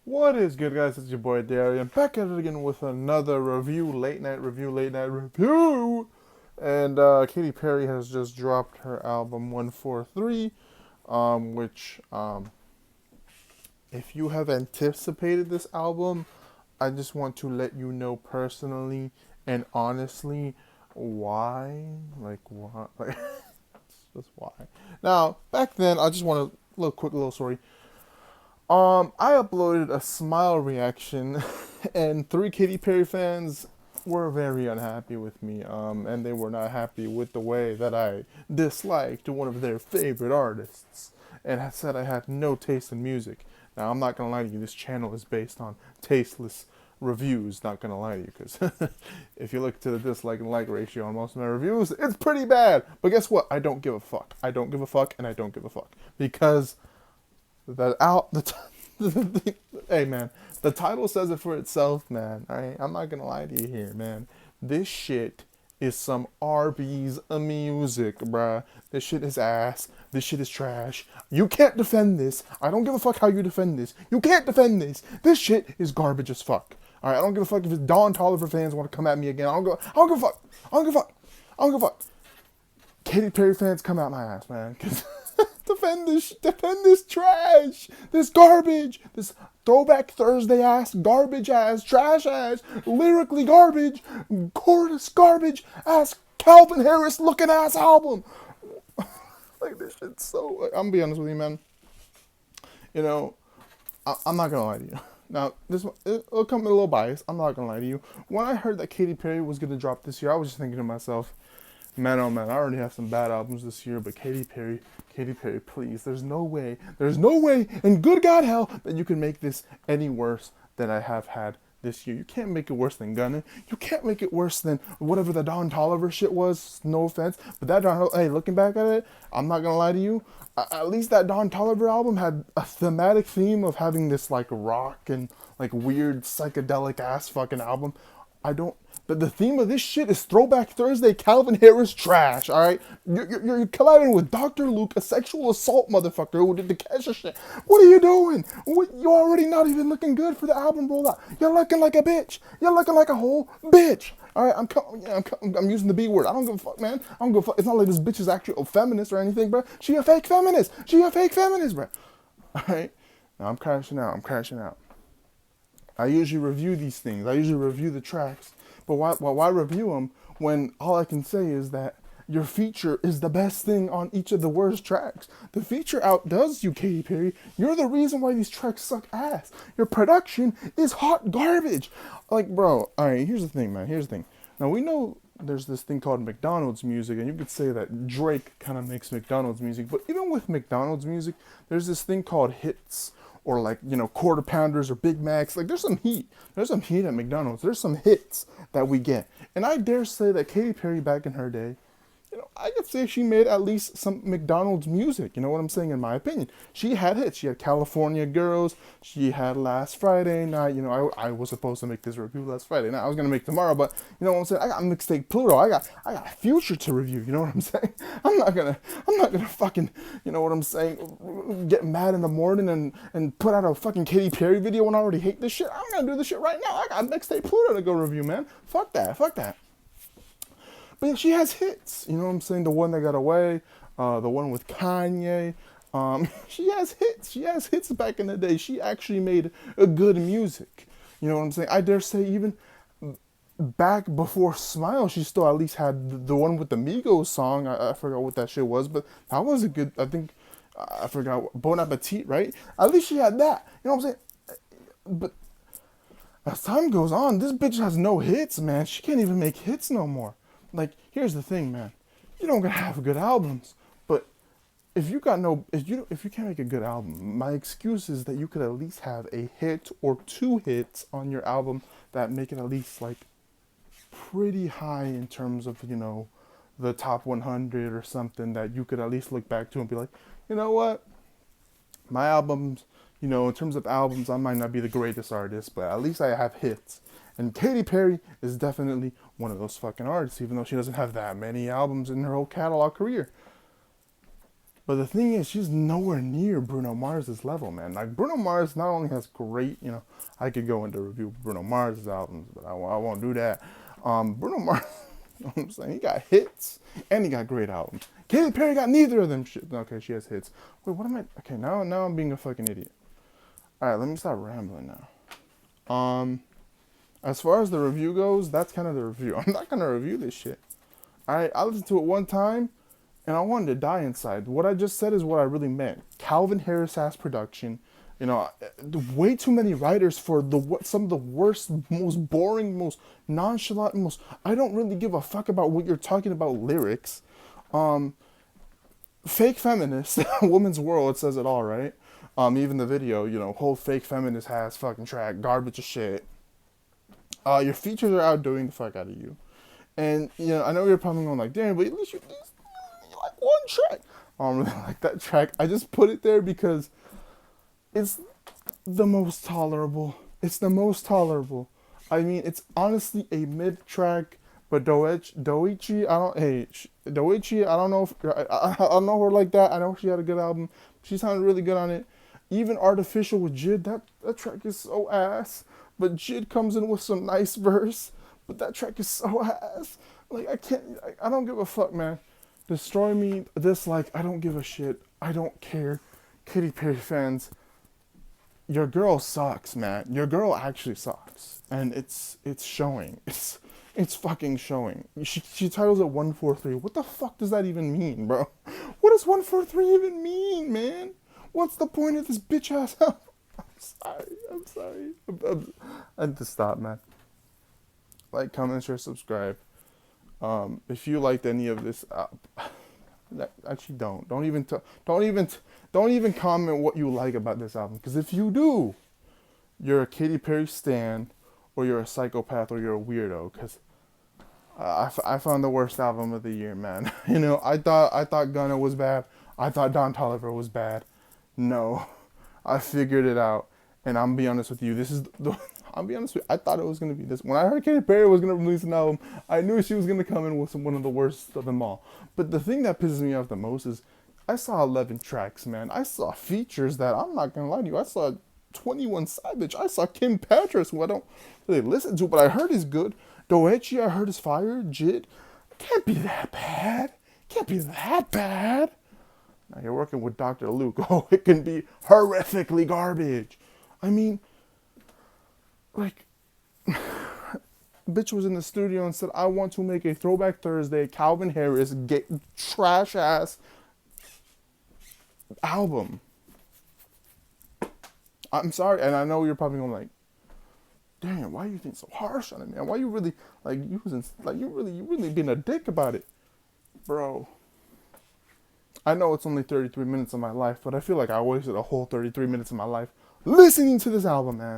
What is good, guys? It's your boy Darian, back at it again with another review, late night review. And Katy Perry has just dropped her album 143, which, if you have anticipated this album, I just want to let you know personally and honestly why. Like, why? Like, just why. Now, back then, I just want a little story. I uploaded a smile reaction, and three Katy Perry fans were very unhappy with me. And they were not happy with the way that I disliked one of their favorite artists, and had said I had no taste in music. Now, I'm not gonna lie to you. This channel is based on tasteless reviews. Not gonna lie to you, because if you look to the dislike and like ratio on most of my reviews, it's pretty bad. But guess what? I don't give a fuck. I don't give a fuck, and I don't give a fuck because hey man, the title says it for itself, man. All right, I'm not gonna lie to you here, man. This shit is some Arby's music, bruh. This shit is ass. This shit is trash. You can't defend this. I don't give a fuck how you defend this. You can't defend this. This shit is garbage as fuck. All right, I don't give a fuck if it's Don Tolliver fans want to come at me again. I don't give a fuck. I don't give a fuck. I don't give a fuck. Katy Perry fans, come out my ass, man. 'Cause defend this trash, this garbage, this throwback Thursday ass, garbage ass, trash ass, lyrically garbage, chorus garbage ass, Calvin Harris looking ass album. Like this shit's so. I'm gonna be honest with you, man. You know, I'm not gonna lie to you. Now, this one, it'll come with a little bias. I'm not gonna lie to you. When I heard that Katy Perry was gonna drop this year, I was just thinking to myself, man, oh man, I already have some bad albums this year, but Katy Perry, please, there's no way, in good God hell, that you can make this any worse than I have had this year. You can't make it worse than Gunna. You can't make it worse than whatever the Don Tolliver shit was. No offense, but hey, looking back at it, I'm not gonna lie to you. At least that Don Tolliver album had a thematic theme of having this like rock and like weird psychedelic ass fucking album. I don't. But the theme of this shit is Throwback Thursday, Calvin Harris trash. All right, you're colliding with Dr. Luke, a sexual assault motherfucker who did the Kesha shit. What are you doing? You're already not even looking good for the album rollout. You're looking like a bitch. You're looking like a whole bitch. All right, I'm using the B word. I don't give a fuck, man. I don't give a fuck. It's not like this bitch is actually a feminist or anything, bro. She a fake feminist. Bro. All right, now I'm crashing out. I usually review these things. I usually review the tracks. But why review them when all I can say is that your feature is the best thing on each of the worst tracks? The feature outdoes you, Katy Perry. You're the reason why these tracks suck ass. Your production is hot garbage. Like, bro, all right, here's the thing, man. Here's the thing. Now, we know there's this thing called McDonald's music, and you could say that Drake kind of makes McDonald's music. But even with McDonald's music, there's this thing called hits, or like, quarter pounders or Big Macs. Like, there's some heat. There's some heat at McDonald's. There's some hits that we get. And I dare say that Katy Perry back in her day, I could say she made at least some McDonald's music. You know what I'm saying? In my opinion, she had hits. She had California Girls. She had Last Friday Night. I was supposed to make this review last Friday night. I was gonna make tomorrow, but you know what I'm saying? I got Mixtape Pluto. I got Future to review. You know what I'm saying? I'm not gonna fucking, you know what I'm saying, get mad in the morning and put out a fucking Katy Perry video when I already hate this shit. I'm gonna do this shit right now. I got Mixtape Pluto to go review, man. Fuck that. But yeah, she has hits. You know what I'm saying? The one that got away, the one with Kanye. She has hits. She has hits back in the day. She actually made a good music. You know what I'm saying? I dare say even back before Smile, she still at least had the one with the Migos song. I forgot what that shit was, but that was a good, I think, I forgot, Bon Appetit, right? At least she had that. You know what I'm saying? But as time goes on, this bitch has no hits, man. She can't even make hits no more. Like, here's the thing, man. You don't gotta have good albums, but if you can't make a good album, my excuse is that you could at least have a hit or two hits on your album that make it at least like pretty high in terms of the top 100 or something, that you could at least look back to and be like, you know what, my albums, in terms of albums, I might not be the greatest artist, but at least I have hits. And Katy Perry is definitely one of those fucking artists, even though she doesn't have that many albums in her whole catalog career. But the thing is, she's nowhere near Bruno Mars's level, man. Like, Bruno Mars not only has great, I could go into review Bruno Mars's albums, but I won't do that. Bruno Mars, you know what I'm saying? He got hits and he got great albums. Katy Perry got neither of them shit. Okay, she has hits. Wait, what am I? Okay, now I'm being a fucking idiot. All right, let me stop rambling now. As far as the review goes, that's kind of the review. I'm not gonna review this shit. All right, I listened to it one time, and I wanted to die inside. What I just said is what I really meant. Calvin Harris ass production. Way too many writers for some of the worst, most boring, most nonchalant, most I don't really give a fuck about what you're talking about lyrics. Fake feminist, Woman's World, it says it all, right? Even the video, whole fake feminist has fucking track, garbage of shit. Your features are outdoing the fuck out of you. And, I know you're probably going like, damn, but at least you like one track. I don't really like that track. I just put it there because it's the most tolerable. It's the most tolerable. I mean, it's honestly a mid track, but Doichi, I don't know if, I don't know her like that. I know she had a good album. She sounded really good on it. Even Artificial with Jid, that track is so ass. But Jid comes in with some nice verse. But that track is so ass. Like, I don't give a fuck, man. Destroy me, dislike, I don't give a shit. I don't care. Katy Perry fans, your girl sucks, man. Your girl actually sucks. And it's showing. It's fucking showing. She titles it 143. What the fuck does that even mean, bro? What does 143 even mean, man? What's the point of this bitch ass album? I'm sorry. I had to stop, man. Like, comment, share, subscribe. If you liked any of this, actually don't even comment what you like about this album. Because if you do, you're a Katy Perry stan, or you're a psychopath, or you're a weirdo. Because I found the worst album of the year, man. I thought Gunna was bad. I thought Don Toliver was bad. No, I figured it out. And I'm gonna be honest with you. I'll be honest with you. I thought it was gonna be this. When I heard Katy Perry was gonna release an album, I knew she was gonna come in with one of the worst of them all. But the thing that pisses me off the most is I saw 11 tracks, man. I saw features that I'm not gonna lie to you. I saw 21 Savage. I saw Kim Petras, who I don't really listen to, but I heard is good. Doechi, I heard is fire. Jid, can't be that bad. Can't be that bad. Now you're working with Dr. Luke. Oh, it can be horrifically garbage. I mean, like, bitch was in the studio and said, I want to make a Throwback Thursday Calvin Harris trash ass album. I'm sorry, and I know you're probably going like, damn, why are you being so harsh on it, man? Why you really you really being a dick about it, bro? I know it's only 33 minutes of my life, but I feel like I wasted a whole 33 minutes of my life listening to this album, man.